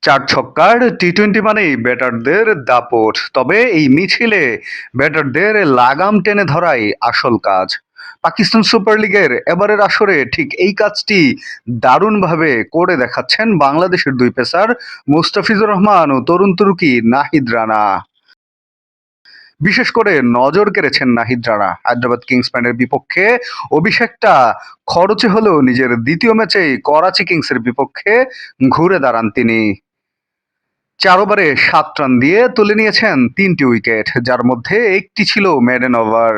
চার ছক্কার টি-টোয়েন্টি মানেই ব্যাটারদের দাপট। তবে এই মিছিলে ব্যাটারদের লাগাম টেনে ধরাই আসল কাজ। পাকিস্তান সুপার লিগের এবারের আসরে ঠিক এই কাজটি দারুণভাবে করে দেখাচ্ছেন বাংলাদেশের দুই পেসার মুস্তাফিজুর রহমান ও তরুণ তুর্কি নাহিদ রানা। বিশেষ করে নজর কেড়েছেন নাহিদ রানা। হায়দ্রাবাদ কিংসম্যানের বিপক্ষে অভিষেকটা খরচে হলেও নিজের দ্বিতীয় ম্যাচেই করাচি কিংসের বিপক্ষে ঘুরে দাঁড়ান তিনি। ৪ ওভারে ৭ রান দিয়ে তুলে নিয়েছেন ৩টি উইকেট, যার মধ্যে একটি ছিল মেডেন ওভার।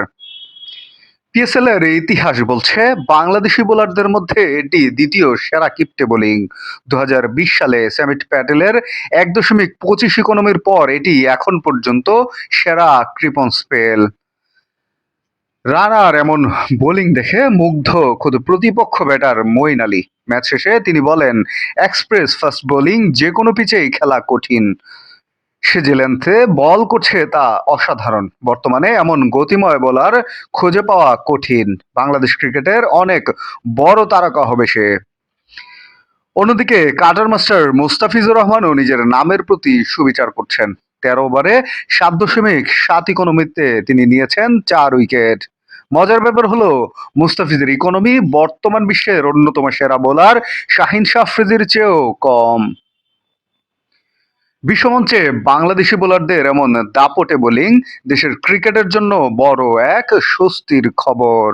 পিএসএল এর ইতিহাস বলছে বাংলাদেশি বোলারদের মধ্যে এটি দ্বিতীয় সেরা কিপ্টে বোলিং। ২০২০ সালে স্যামিট প্যাটেলের ১.২৫ ইকোনমির পর এটি এখন পর্যন্ত সেরা কৃপন স্পেল। রানার এমন বোলিং দেখে মুগ্ধ খোদ প্রতিপক্ষ ব্যাটার মঈন আলী। ম্যাচ শেষে তিনি বলেন, এক্সপ্রেস ফাস্ট বোলিং যে কোনো পিচেই খেলা কঠিন। সে যে লেন্থে বল করছে তা অসাধারণ। বর্তমানে এমন গতিময় বোলার খুঁজে পাওয়া কঠিন। বাংলাদেশ ক্রিকেটের অনেক বড় তারকা হবে সে। অন্যদিকে কাটার মাস্টার মুস্তাফিজুর রহমানও নিজের নামের প্রতি সুবিচার করছেন। ১৩ ওভারে ৭.৭ ইকোনমিতে তিনি নিয়েছেন ৪ উইকেট। মজার ব্যাপার হলো, মুস্তাফিজের ইকোনমি বর্তমান বিশ্বের অন্যতম সেরা বোলার শাহিন শাহ আফ্রিদির চেয়েও কম। বিশ্বমঞ্চে বাংলাদেশি বোলারদের এমন দাপটে বোলিং দেশের ক্রিকেটের জন্য বড় এক স্বস্তির খবর।